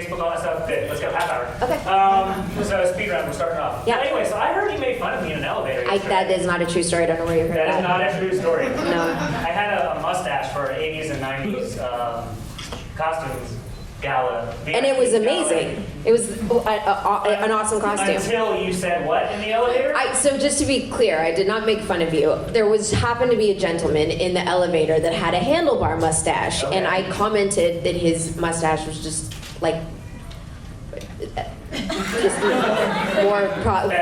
Facebook, all that stuff. Good. Let's go. Half hour. Okay. So speed round. We're starting off. Yeah. Anyway, so I heard you made fun of me in an elevator. That is not a true story. I don't know where you heard that. That is not a true story. No. I had a mustache for 80s and 90s costumes gala. And it was amazing. It was an awesome costume. Until you said what in the elevator? So just to be clear, I did not make fun of you. There happened to be a gentleman in the elevator that had a handlebar mustache, Okay. and I commented that his mustache was just like more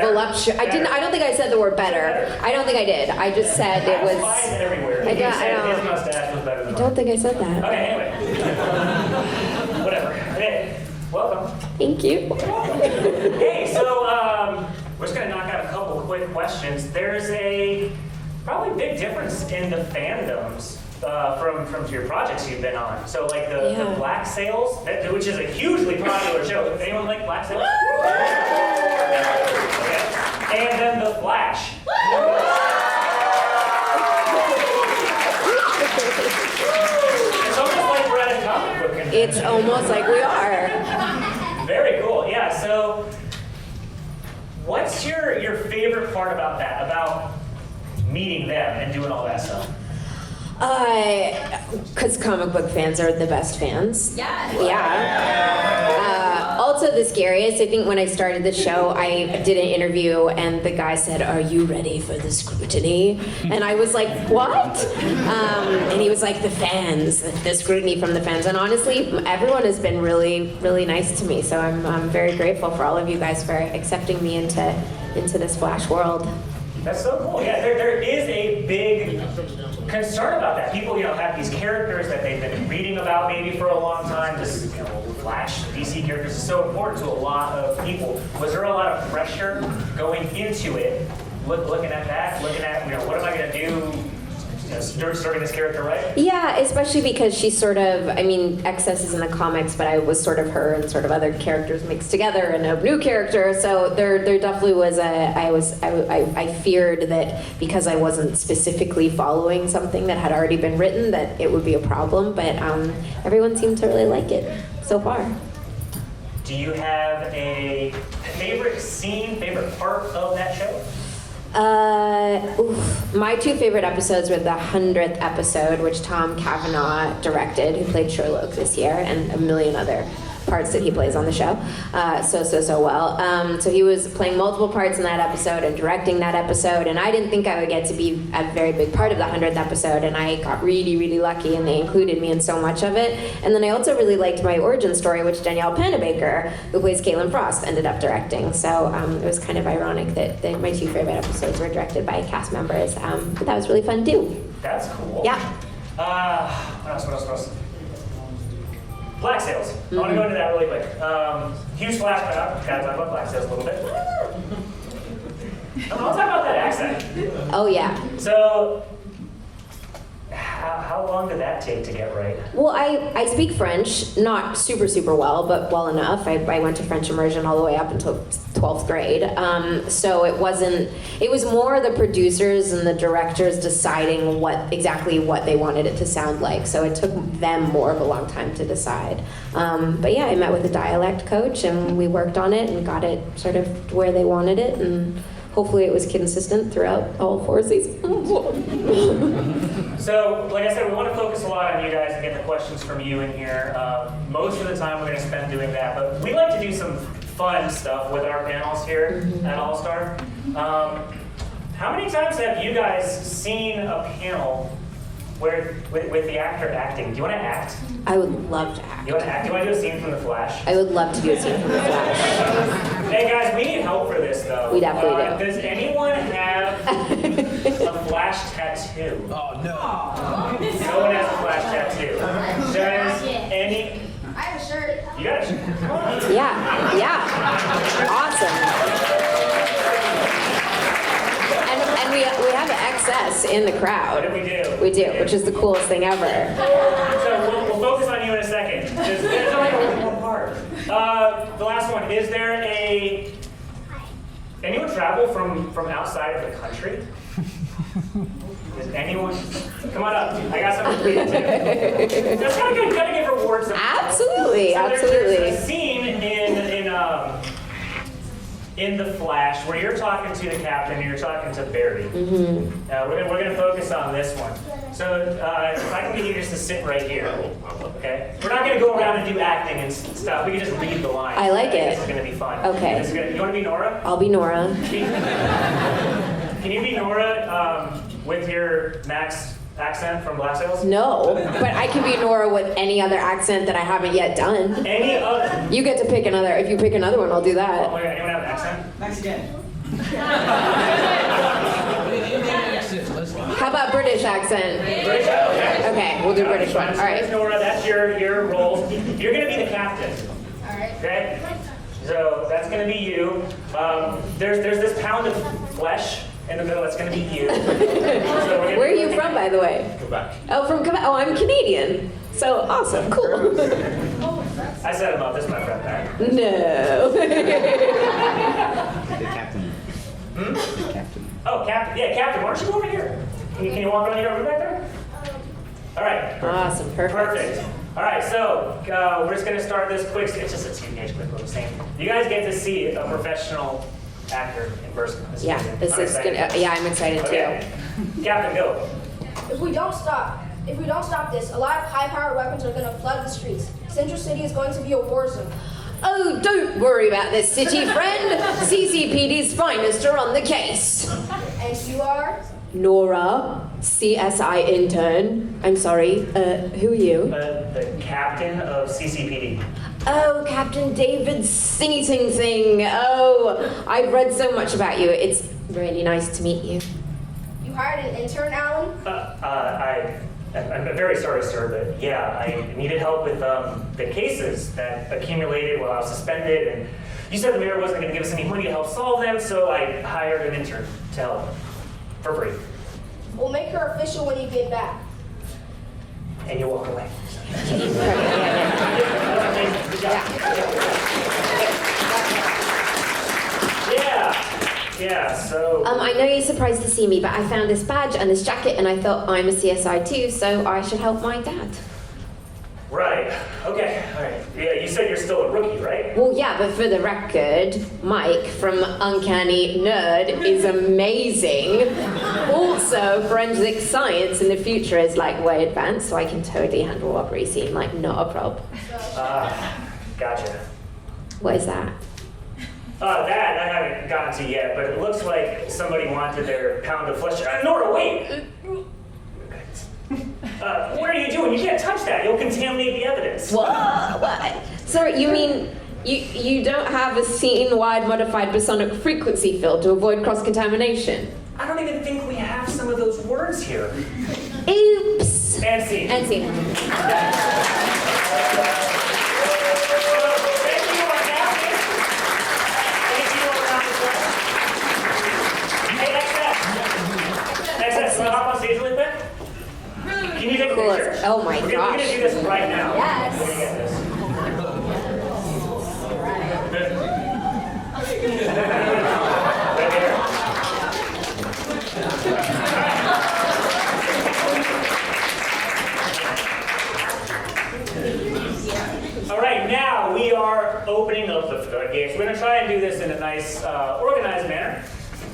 voluptuous. I don't think I said the word better. I don't think I did. I just said it was. Flies everywhere. I You said his mustache was better than don't think I said that. Okay, anyway. Whatever. Okay, welcome. Thank you. Hey, so we're just gonna knock out a couple of quick questions. There's a probably big difference in the fandoms from your projects you've been on. So like the Black Sails, which is a hugely popular show. Anyone like Black Sails? Okay. And then the Flash. It's almost like we're at a comic book convention. It's almost like we are. Very cool. Yeah. So, what's your favorite part about that? About meeting them and doing all that stuff? Because comic book fans are the best fans. Yeah. Also the scariest, I think when I started the show, I did an interview and the guy said, "Are you ready for the scrutiny?" And I was like, "What?" And he was like, "The fans, the scrutiny from the fans." And honestly, everyone has been really, really nice to me. So I'm very grateful for all of you guys for accepting me into this Flash world. That's so cool. Yeah, there is a big concern about that. People, have these characters that they've been reading about maybe for a long time. This, Flash, DC characters is so important to a lot of people. Was there a lot of pressure going into it, looking at that, what am I going to do? Starting this character, right? Yeah, especially because she's sort of, Excess is in the comics, but I was sort of her and sort of other characters mixed together and a new character. So there definitely was I feared that because I wasn't specifically following something that had already been written, that it would be a problem. But everyone seemed to really like it so far. Do you have a favorite scene, favorite part of that show? My two favorite episodes were the 100th episode, which Tom Cavanaugh directed, who played Sherlock this year, and a million other parts that he plays on the show so well. So he was playing multiple parts in that episode and directing that episode, and I didn't think I would get to be a very big part of the 100th episode, and I got really, really lucky, and they included me in so much of it. And then I also really liked my origin story, which Danielle Panabaker, who plays Caitlin Frost, ended up directing. So it was kind of ironic that my two favorite episodes were directed by cast members, but that was really fun too. That's cool. Yeah. What else? Black Sails. I want to go into that really quick. Huge flashback. Gotta talk about Black Sails a little bit. I'll talk about that accent. Oh yeah. So, how long did that take to get right? Well, I speak French, not super well, but well enough. I went to French immersion all the way up until 12th grade. So it was more the producers and the directors deciding what they wanted it to sound like. So it took them more of a long time to decide. But yeah, I met with a dialect coach and we worked on it and got it sort of where they wanted it, and hopefully it was consistent throughout all 4 seasons. So, like I said, we want to focus a lot on you guys and get the questions from you in here. Most of the time we're going to spend doing that, but we like to do some fun stuff with our panels here at All Star. How many times have you guys seen a panel where with the actor acting? Do you want to act? I would love to act. You want to act? Do you want to do a scene from The Flash? I would love to do a scene from The Flash. Hey guys, we need help for this though. We definitely do. Does anyone have a Flash tattoo? Oh, no. No one has a Flash tattoo. Does any... I have a shirt. You got a shirt? Come on. Yeah. Awesome. And we have an excess in the crowd. What do we do? We do, which is the coolest thing ever. So we'll focus on you in a second. There's only one part. The last one. Is there anyone travel from outside of the country? Does anyone? Come on up. I got something for you too. Just gotta give rewards. Absolutely. So there's a scene in the Flash, where you're talking to the Captain and you're talking to Barry. We're gonna focus on this one. So if I can get you just to sit right here, okay? We're not gonna go around and do acting and stuff. We can just read the lines. I like it. This is gonna be fun. Okay. You want to be Nora? I'll be Nora. Can you be Nora with your Max accent from Black Sails? No, but I can be Nora with any other accent that I haven't yet done. Any other? You get to pick another. If you pick another one, I'll do Oh, that. wait, anyone have an accent? Mexican. How about British accent? British? Okay. Okay, we'll do British one. All So right. Nora, that's your role. You're gonna be the captain. All right. Okay? So that's gonna be you. There's this pound of flesh in the middle. That's gonna be you. So Where are you from, by the way? Quebec. Oh, from Quebec. Oh, I'm Canadian. So awesome, cool. I set him up. This is my friend, man. No. The captain. The captain. Oh, captain. Yeah, captain. Why don't you go over here? Can you walk around here over back there? All right. Awesome, perfect. Perfect. All right, so we're just gonna start this quick. It's just a teenage quick little scene. You guys get to see a professional actor in person. Yeah, this is gonna. Yeah, I'm excited Okay. Captain, go. If we don't stop this, a lot of high-powered weapons are going to flood the streets. Central City is going to be a war zone. Oh, don't worry about this, city friend. CCPD's finest are on the case. And you are? Nora, CSI intern. I'm sorry. Who are you? The captain of CCPD. Oh, Captain David Singy Sing Sing. Oh, I've read so much about you. It's really nice to meet you. You hired an intern, Alan? I'm very sorry, sir, but yeah, I needed help with the cases that accumulated while I was suspended, and you said the mayor wasn't going to give us any money to help solve them, so I hired an intern to help for free. We'll make her official when you get back. And you walk away. Yeah, so... I know you're surprised to see me, but I found this badge and this jacket, and I thought I'm a CSI too, so I should help my dad. Right, okay, all right. Yeah, you said you're still a rookie, right? Well, yeah, but for the record, Mike from Uncanny Nerd is amazing. Also, forensic science in the future is like way advanced, so I can totally handle a robbery scene, like not a problem. Gotcha. What is that? That I haven't gotten to yet, but it looks like somebody wanted their pound of flesh. Nora, wait! What are you doing? You can't touch that. You'll contaminate the evidence. What? Sorry, you mean you don't have a scene-wide modified bosonic frequency field to avoid cross-contamination? I don't even think we have some of those words here. Oops. And scene. And scene. Thank you, our captain. Thank you, our captain. Hey, XS, want to hop on stage really quick? Can you take a Cool. picture? Oh my We're gosh. gonna do this right now. Yes. We're gonna get this. Right here. All right, now we are opening up the floodgates. We're gonna try and do this in a nice, organized manner.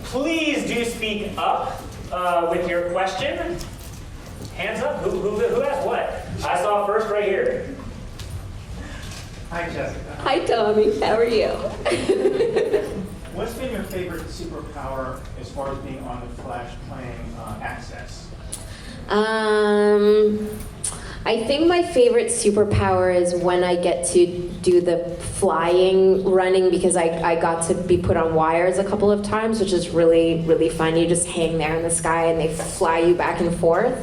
Please do speak up with your question. Hands up. Who has what? I saw first right here. Hi, Jessica. Hi, Tommy. How are you? What's been your favorite superpower as far as being on the Flash playing Access? I think my favorite superpower is when I get to do the flying running, because I got to be put on wires a couple of times, which is really, really fun. You just hang there in the sky and they fly you back and forth.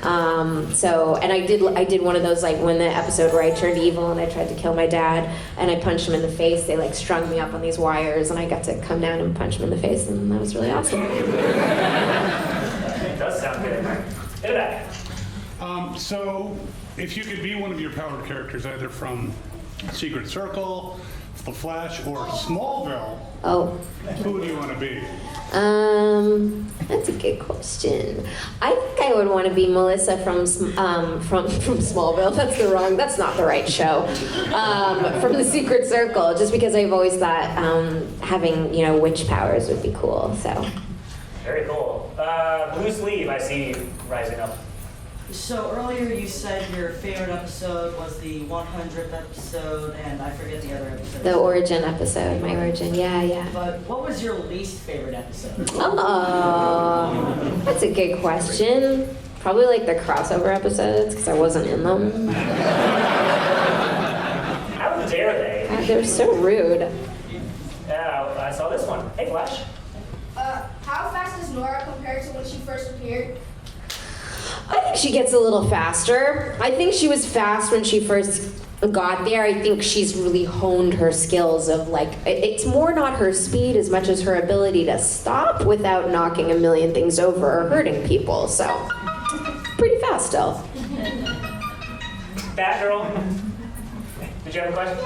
And I did one of those, like when the episode where I turned evil and I tried to kill my dad and I punched him in the face. They like strung me up on these wires and I got to come down and punch him in the face, and that was really awesome. It does sound good. In the back. So, if you could be one of your powered characters, either from Secret Circle, The Flash, or Smallville, Oh. who would you want to be? That's a good question. I think I would want to be Melissa from Smallville. That's not the right show. From the Secret Circle, just because I've always thought having witch powers would be cool. So. Very cool. Blue Sleeve, I see rising up. So earlier you said your favorite episode was the 100th episode, and I forget the other episode. The origin episode, my origin, yeah. But what was your least favorite episode? Oh, that's a good question. Probably like the crossover episodes, because I wasn't in them. How dare they? They're so rude. I saw this one. Hey, Flash. How fast is Nora compared to when she first appeared? I think she gets a little faster. I think she was fast when she first got there. I think she's really honed her skills of it's more not her speed as much as her ability to stop without knocking a million things over or hurting people. So, pretty fast still. Batgirl. Did you have a question?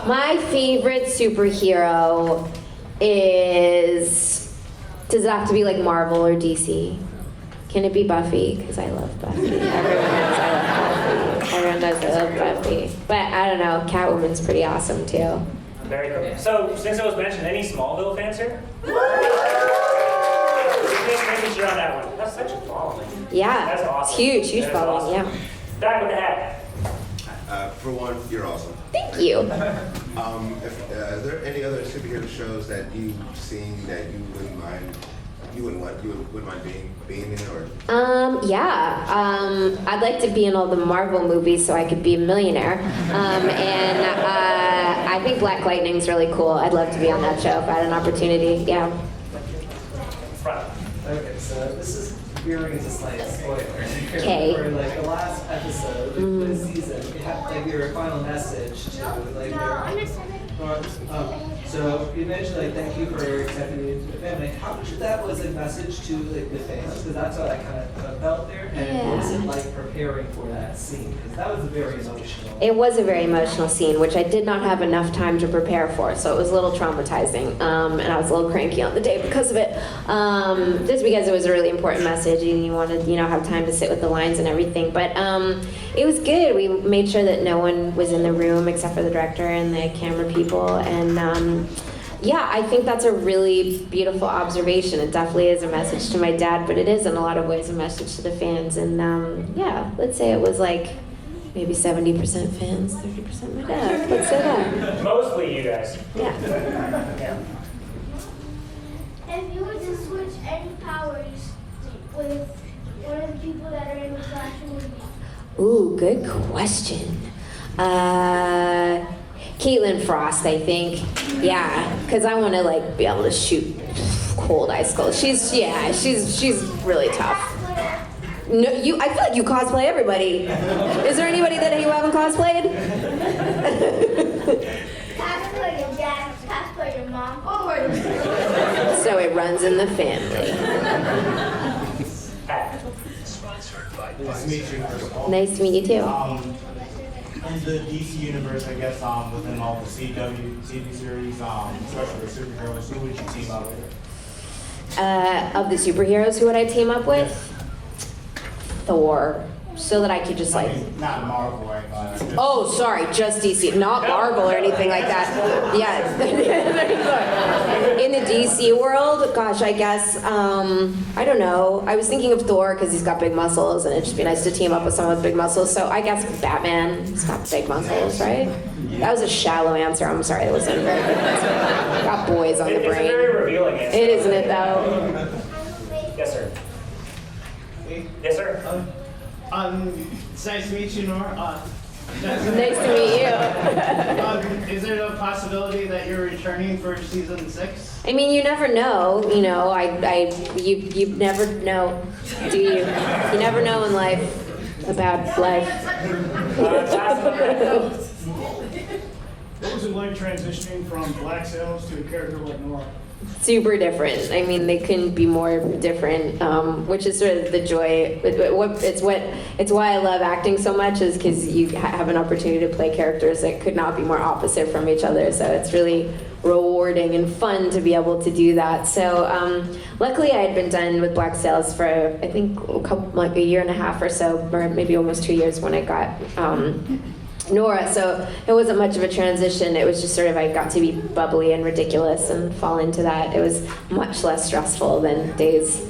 My favorite superhero does it have to be like Marvel or DC? Can it be Buffy? Because I love Buffy. Everyone knows I love Buffy. Everyone knows I love Buffy. But I don't know, Catwoman's pretty awesome too. Very cool. So, since it was mentioned, any Smallville fans here? Just making sure on that one. That's such a following. Yeah, That's awesome. it's huge That is following, awesome. yeah. Back with the hat. For one, you're awesome. Thank you. Are there any other superhero shows that you've seen that you wouldn't mind? You wouldn't mind being in, or? I'd like to be in all the Marvel movies so I could be a millionaire. I think Black Lightning's really cool. I'd love to be on that show if I had an opportunity. Yeah. Front. Okay, so this is veering into slight spoilers. Okay. For the last episode of this season, you have your final message to so you mentioned thank you for accepting me into the family. How much of that was a message to the fans? Because that's what I kind of felt there. And what was it like preparing for that scene? Because that was very emotional. It was a very emotional scene, which I did not have enough time to prepare for, so it was a little traumatizing, and I was a little cranky on the day because of it. Just because it was a really important message, and you wanted, have time to sit with the lines and everything. But it was good. We made sure that no one was in the room except for the director and the camera people, and I think that's a really beautiful observation. It definitely is a message to my dad, but it is in a lot of ways a message to the fans. And let's say it was maybe 70% fans, 30% my dad. Let's say that. Mostly you guys. Yeah. Yeah. If you were to switch any powers with one of the people that are in the Flash movie. Ooh, good question. Caitlin Frost, I think. Yeah, because I want to be able to shoot cold icicles. She's really tough. No, I feel like you cosplay everybody. Is there anybody that you haven't cosplayed? Cosplay your dad, cosplay your mom. Oh, So it runs in the family. Hat. Nice to meet you, first of all. Nice to meet you too. In the DC universe, I guess, within all the CW TV series, especially the superheroes, who would you team up with? Of the superheroes, who would I team up with? Thor. So that I could just I mean, not Marvel, right? Oh, sorry, just DC, not Marvel or anything like that. Yeah. In the DC world, gosh, I guess, I don't know. I was thinking of Thor because he's got big muscles and it'd just be nice to team up with someone with big muscles. So I guess Batman, he's got big muscles, right? That was a shallow answer. I'm sorry, that wasn't a very good answer. Got boys on the It's a brain. very revealing answer. It isn't it though? Yes, sir. Yes, sir. It's nice to meet you, Nora. Nice to meet you. Is there a possibility that you're returning for season 6? I mean, you never know. You never know, do you? You never know in life about life. What was it like transitioning from Black Sails to a character like Nora? Super different. I mean, they couldn't be more different, which is sort of the joy. It's why I love acting so much, is because you have an opportunity to play characters that could not be more opposite from each other. So it's really rewarding and fun to be able to do that. So luckily I had been done with Black Sails for I think like a year and a half or so, or maybe almost 2 years when I got Nora, so it wasn't much of a transition. It was just sort of I got to be bubbly and ridiculous and fall into that. It was much less stressful than days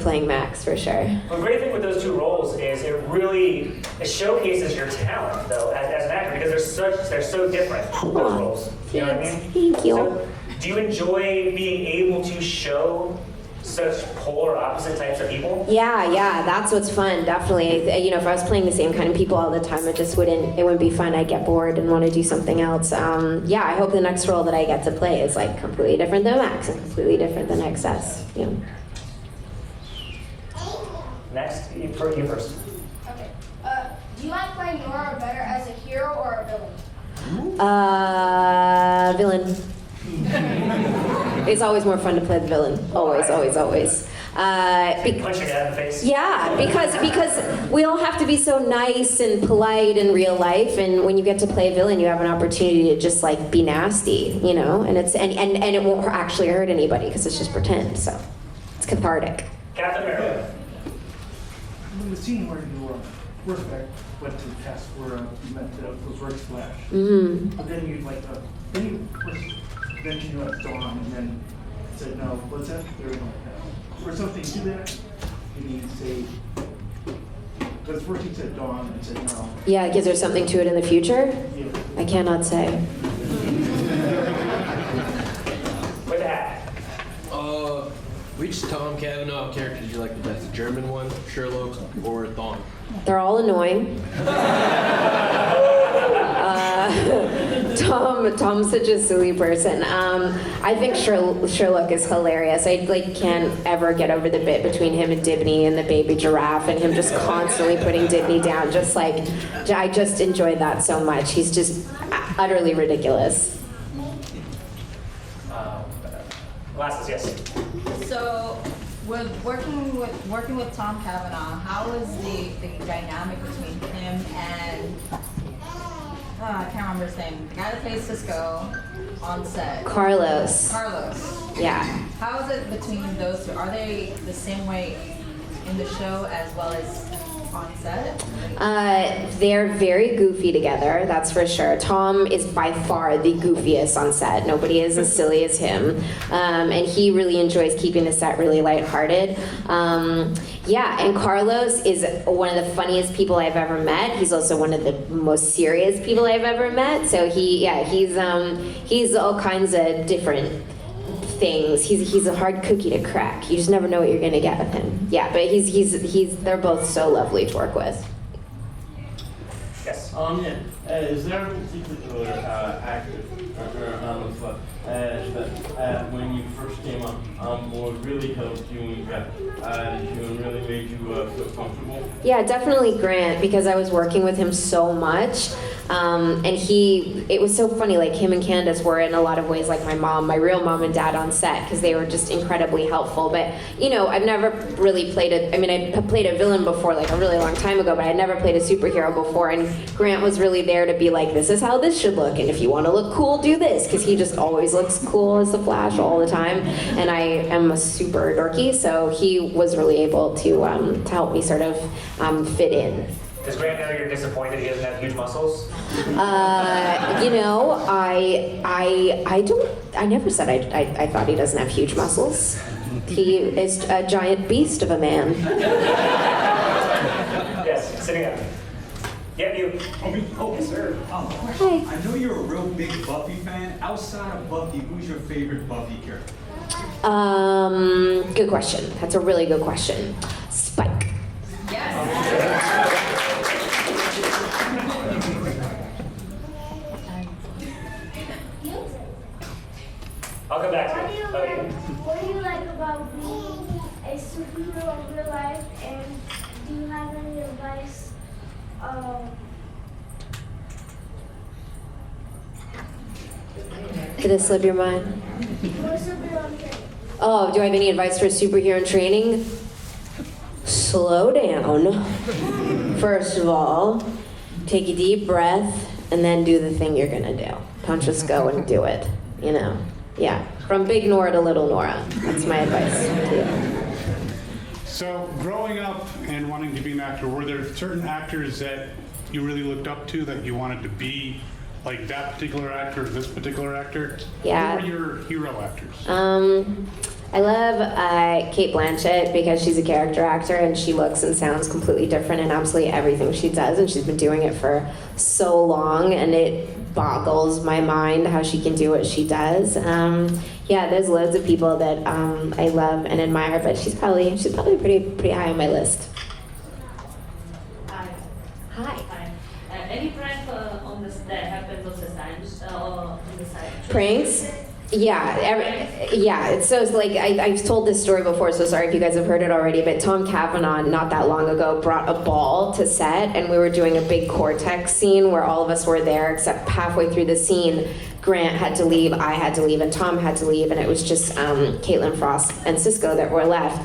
playing Max, for sure. The great thing with those two roles is it showcases your talent, though, as an actor, because they're so different, those roles. You know what I mean? Thank you. So, do you enjoy being able to show such polar opposite types of people? Yeah, that's what's fun, definitely. You know, if I was playing the same kind of people all the time, it wouldn't be fun. I'd get bored and want to do something else. Yeah, I hope the next role that I get to play is like completely different than Max and completely different than XS. Yeah. Next, you first. Okay. Do you like playing Nora better as a hero or a villain? Villain. It's always more fun to play the villain. Always. Punch your guy in the face. Yeah, because we all have to be so nice and polite in real life, and when you get to play a villain, you have an opportunity to just like be nasty, you know, and it won't actually hurt anybody because it's just pretend. So it's cathartic. Captain America. In the scene where you first went to the test where you met those Rick Flash, but then you mentioned you had Dawn and then said no. What's that? Or something to that? You need to say, because first you said Dawn and said no. Yeah, because there's something to it in the future? Yeah. I cannot say. With the hat. Which Tom Cavanaugh character did you like the best? The German one, Sherlock, or Thawne? They're all annoying. Tom's such a silly person. I think Sherlock is hilarious. I can't ever get over the bit between him and Dibney and the baby giraffe and him just constantly putting Dibney down. I just enjoyed that so much. He's just utterly ridiculous. Glasses, yes. So, with working with Tom Cavanaugh, how is the dynamic between him and I can't remember his name, the guy that plays Cisco on set? Carlos. Yeah. How is it between those two? Are they the same way in the show as well as on set? They're very goofy together, that's for sure. Tom is by far the goofiest on set. Nobody is as silly as him. And he really enjoys keeping the set really lighthearted. Yeah, and Carlos is one of the funniest people I've ever met. He's also one of the most serious people I've ever met. So he's all kinds of different things. He's a hard cookie to crack. You just never know what you're gonna get with him. Yeah, but they're both so lovely to work with. Yes. Is there a particular actor that when you first came on board really helped you and got you and really made you feel comfortable? Yeah, definitely Grant, because I was working with him so much. And it was so funny, like him and Candace were in a lot of ways like my real mom and dad on set, because they were just incredibly helpful. But, you know, I've never really played I played a villain before, like a really long time ago, but I'd never played a superhero before. And Grant was really there to be like, this is how this should look. And if you want to look cool, do this. Because he just always looks cool as the Flash all the time. And I am a super dorky, so he was really able to help me sort of fit in. Does Grant know you're disappointed he doesn't have huge muscles? You know, I never said I thought he doesn't have huge muscles. He is a giant beast of a man. Yes, sitting up. Yeah, you. Yes, sir. Hi. I know you're a real big Buffy fan. Outside of Buffy, who's your favorite Buffy character? Good question. That's a really good question. Spike. Yes. I'll come back to What you. do you like about being a superhero in real life, and do you have any advice? Did it slip your mind? Oh, do I have any advice for a superhero in training? Slow down. First of all, take a deep breath and then do the thing you're gonna do. Don't just go and do it. you know. Yeah, from big Nora to little Nora. That's my advice to you. So, growing up and wanting to be an actor, were there certain actors that you really looked up to that you wanted to be like that particular actor or this particular actor? Yeah. Who were your hero actors? I love Kate Blanchett because she's a character actor and she looks and sounds completely different in absolutely everything she does, and she's been doing it for so long, and it boggles my mind how she can do what she does. Yeah, there's loads of people that I love and admire, but she's probably pretty high on my list. Hi. Hi. Any prank on this that happens on the side? On the side? Pranks? Yeah, it's so like I've told this story before, so sorry if you guys have heard it already, but Tom Cavanaugh not that long ago brought a ball to set, and we were doing a big Cortex scene where all of us were there, except halfway through the scene, Grant had to leave, I had to leave, and Tom had to leave, and it was just Caitlin Frost and Cisco that were left.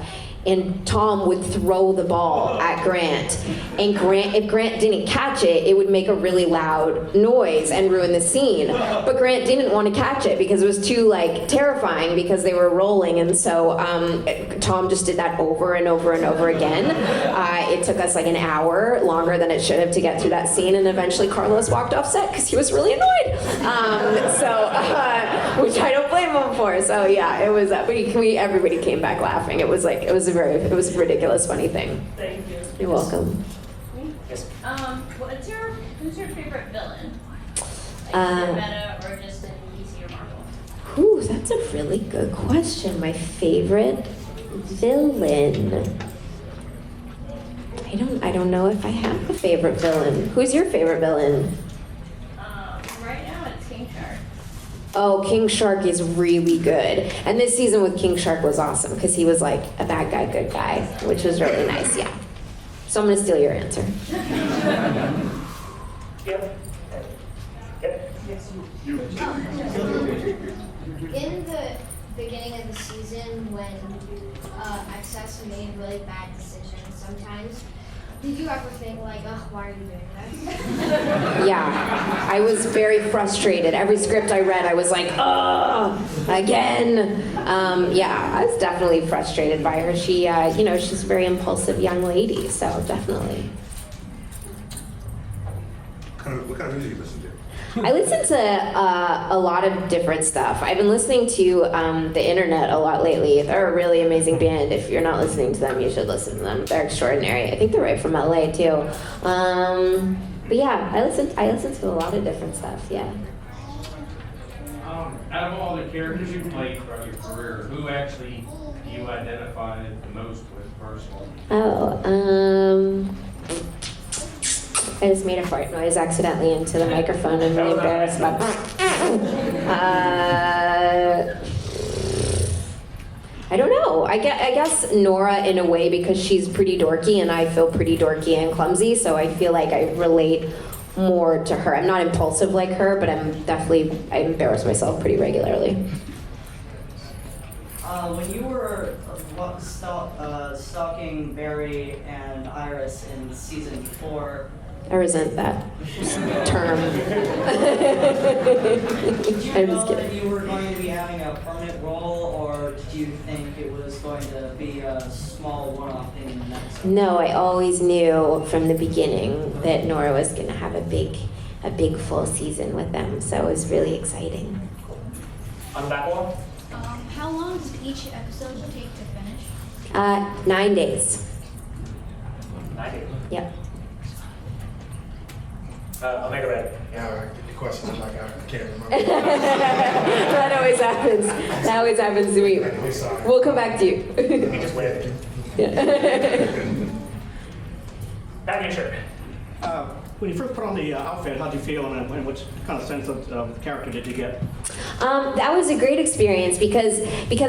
And Tom would throw the ball at Grant. And if Grant didn't catch it, it would make a really loud noise and ruin the scene. But Grant didn't want to catch it because it was too terrifying because they were rolling. And so Tom just did that over and over and over again. It took us an hour longer than it should have to get through that scene. And eventually Carlos walked off set because he was really annoyed. Which I don't blame him for. So yeah, it was. But everybody came back laughing. It was a ridiculous, funny thing. Thank you. You're welcome. Yes. Who's your favorite villain? Meta or just in DC or Marvel? Ooh, that's a really good question. My favorite villain. I don't know if I have a favorite villain. Who's your favorite villain? Right now it's King Shark. Oh, King Shark is really good. And this season with King Shark was awesome because he was like a bad guy, good guy, which was really nice, yeah. So I'm gonna steal your answer. Yep. In the beginning of the season, when XS made really bad decisions sometimes, did you ever think oh, why are you doing that? Yeah, I was very frustrated. Every script I read, I was like, oh, again. Yeah, I was definitely frustrated by her. She, she's a very impulsive young lady, so definitely. What kind of music you listen to? I listen to a lot of different stuff. I've been listening to the internet a lot lately. They're a really amazing band. If you're not listening to them, you should listen to them. They're extraordinary. I think they're right from LA too. But yeah, I listen to a lot of different stuff. Yeah. Out of all the characters you played throughout your career, who actually do you identify the most with personally? I just made a fart noise accidentally into the microphone. I'm really embarrassed about I don't know. I guess Nora in a way because she's pretty dorky and I feel pretty dorky and clumsy, so I feel like I relate more to her. I'm not impulsive like her, but I embarrass myself pretty regularly. When you were stalking Barry and Iris in season 4, I resent that term. did you know that you were going to be having a permanent role, or did you think it was going to be a small one-off thing in the next one? No, I always knew from the beginning that Nora was going to have a big full season with them, so it was really exciting. On the back wall? How long does each episode take to finish? 9 days. 9 days. Yep. Omega Red. Yeah, the question I can't remember. That always happens. That always happens to me. We'll come back to you. We just waved. Back in shirt. When you first put on the outfit, how did you feel, and what kind of sense of character did you get? That was a great experience because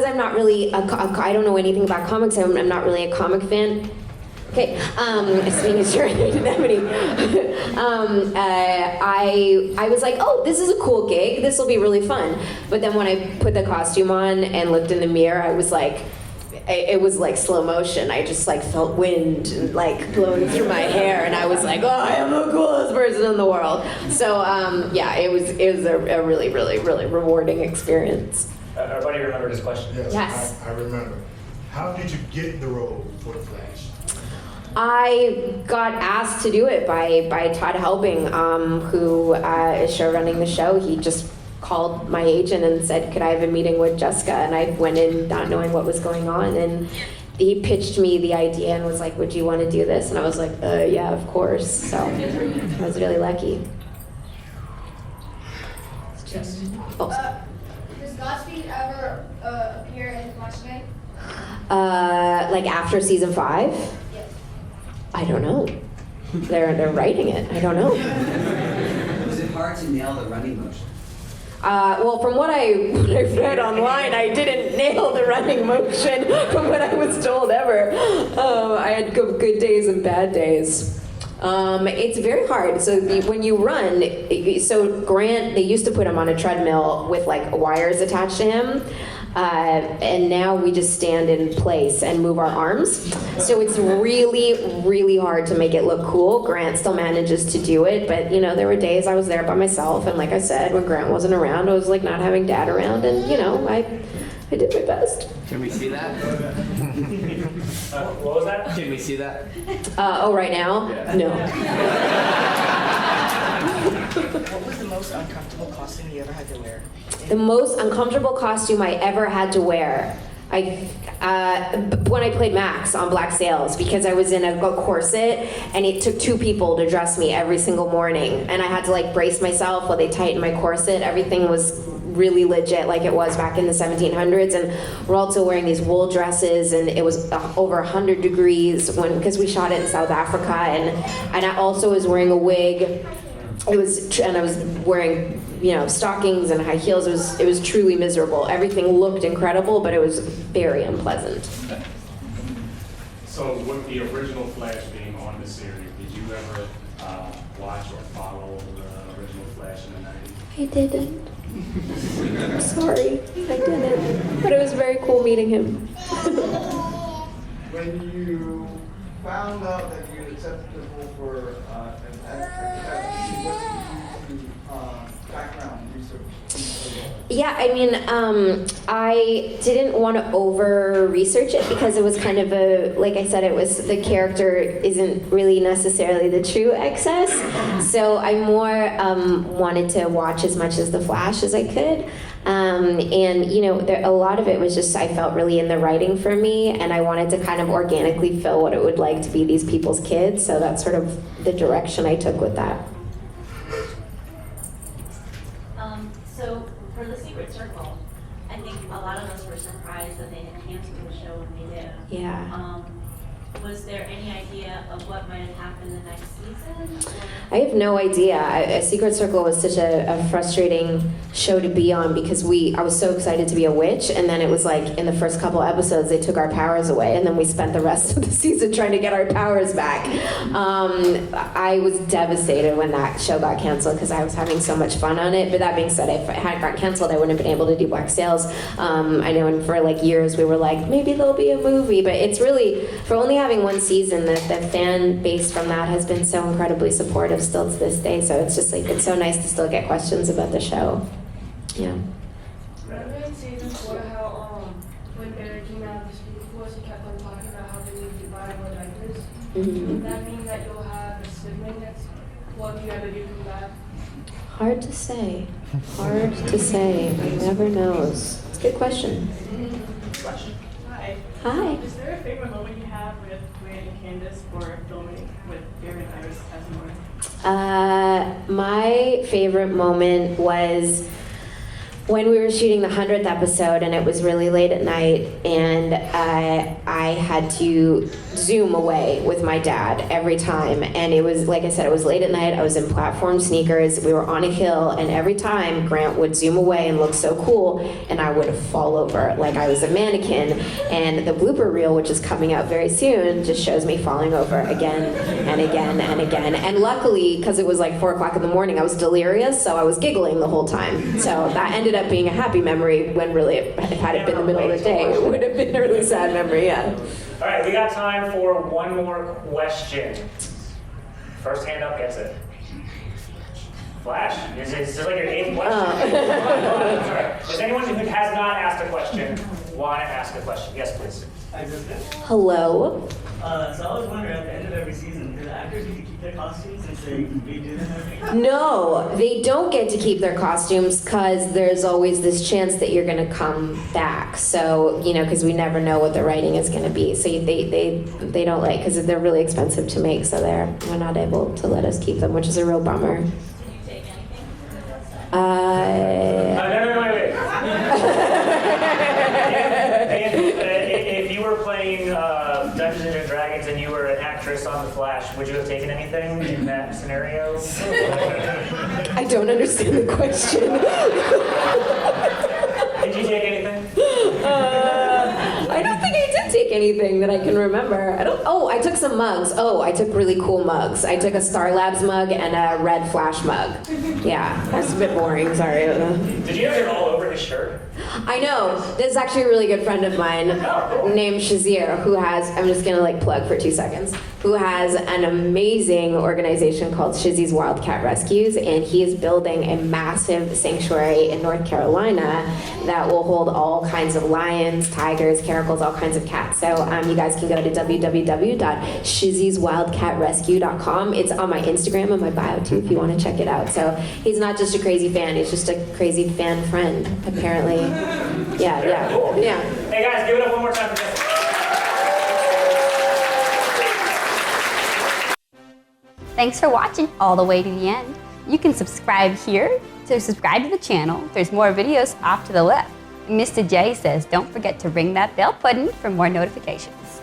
I'm not really I don't know anything about comics. I'm not really a comic fan. Okay, just making sure I didn't have any. I was like, oh, this is a cool gig. This will be really fun. But then when I put the costume on and looked in the mirror, I was like, it was like slow motion. I just like felt wind and like blowing through my hair, and I was like, oh, I am the coolest person in the world. So yeah, it was a really, really, really rewarding experience. Everybody remembered his question? Yes. I remember. How did you get the role for the Flash? I got asked to do it by Todd Helbing, who is show running the show. He just called my agent and said, could I have a meeting with Jessica? And I went in not knowing what was going on, and he pitched me the idea and was like, would you want to do this? And I was like, yeah, of course. So I was really lucky. Does Godspeed ever appear in Flash again? Like after season 5? Yes. I don't know. They're writing it. I don't know. Was it hard to nail the running motion? Well, from what I read online, I didn't nail the running motion from what I was told ever. I had good days and bad days. It's very hard. So when you run, so Grant, they used to put him on a treadmill with like wires attached to him. And now we just stand in place and move our arms. So it's really, really hard to make it look cool. Grant still manages to do it, but you know, there were days I was there by myself, and like I said, when Grant wasn't around, I was like not having Dad around, and you know, I did my best. Can we see that? What was that? Can we see that? Oh, right now? No. What was the most uncomfortable costume you ever had to wear? The most uncomfortable costume I ever had to wear, when I played Max on Black Sails, because I was in a corset and it took 2 people to dress me every single morning, and I had to like brace myself while they tightened my corset. Everything was really legit like it was back in the 1700s, and we're also wearing these wool dresses, and it was over 100 degrees because we shot it in South Africa, and I also was wearing a wig. I was wearing, you know, stockings and high heels. It was truly miserable. Everything looked incredible, but it was very unpleasant. So with the original Flash being on the series, did you ever watch or follow the original Flash in the 90s? I didn't. I'm sorry, I didn't. But it was very cool meeting him. When you found out that you had accepted the role for an actor, what did you do background research? Yeah, I mean, I didn't want to over-research it because it was kind of like I said, the character isn't really necessarily the true excess. So I more wanted to watch as much as The Flash as I could. And, you know, a lot of it was just, I felt really in the writing for me, and I wanted to kind of organically feel what it would like to be these people's kids. So that's sort of the direction I took with that. So for the Secret Circle, I think a lot of us were surprised that they had canceled the show when they did. Yeah. Was there any idea of what might have happened the next season? I have no idea. A Secret Circle was such a frustrating show to be on because I was so excited to be a witch, and then it was like in the first couple episodes they took our powers away, and then we spent the rest of the season trying to get our powers back. I was devastated when that show got canceled because I was having so much fun on it. But that being said, if it had got canceled, I wouldn't have been able to do Black Sails. I know, and for like years we were like, maybe there'll be a movie, but it's really, for only having one season, the fan base from that has been so incredibly supportive still to this day. So it's just like, it's so nice to still get questions about the show. Yeah. Remember in season 4 how when Barry came out of the Speed Force, he kept on talking about how they need to buy more diapers? Mhm. Does that mean that you'll have a sibling next? What do you ever do from that? Hard to say. Hard to say. One never knows. It's a good question. Question. Hi. Hi. Is there a favorite moment you have with Grant and Candace for filming with Aaron and Iris as Nora? My favorite moment was when we were shooting the 100th episode, and it was really late at night, and I had to Zoom away with my dad every time. And it was, like I said, it was late at night. I was in platform sneakers. We were on a hill, and every time Grant would zoom away and look so cool, and I would fall over like I was a mannequin. And the blooper reel, which is coming out very soon, just shows me falling over again and again and again. And luckily, because it was like 4 o'clock in the morning, I was delirious, so I was giggling the whole time. So that ended ended up being a happy memory when really, had it been the middle of the day, it would have been a really sad memory, yeah. All right, we got time for one more question. First hand up gets it. Flash, is this like your 8th question? All right. Does anyone who has not asked a question want to ask a question? Yes, please. Hello? So I was wondering, at the end of every season, do the actors get to keep their costumes since they redo them every year? No, they don't get to keep their costumes because there's always this chance that you're going to come back. So, you know, because we never know what the writing is going to be. So they don't like, because they're really expensive to make, so they're not able to let us keep them, which is a real bummer. No, wait. If you were playing Dungeons and Dragons and you were an actress on The Flash, would you have taken anything in that scenario? I don't understand the question. Did you take anything? I don't think I did take anything that I can remember. I took some mugs. I took really cool mugs. I took a Star Labs mug and a red Flash mug. Yeah, that's a bit boring, sorry. Did you have it all over his shirt? I know. There's actually a really good friend of mine named Shazir who has, I'm just gonna like plug for 2 seconds, who has an amazing organization called Shizzy's Wildcat Rescues, and he is building a massive sanctuary in North Carolina that will hold all kinds of lions, tigers, caracals, all kinds of cats. So you guys can go to www.shizzyswildcatrescue.com. It's on my Instagram and my bio too if you want to check it out. So he's not just a crazy fan, he's just a crazy fan friend, apparently. Yeah. Hey guys, give it up one more time for this. Thanks for watching all the way to the end. You can subscribe here to subscribe to the channel. There's more videos off to the left. Mr. J says, don't forget to ring that bell button for more notifications.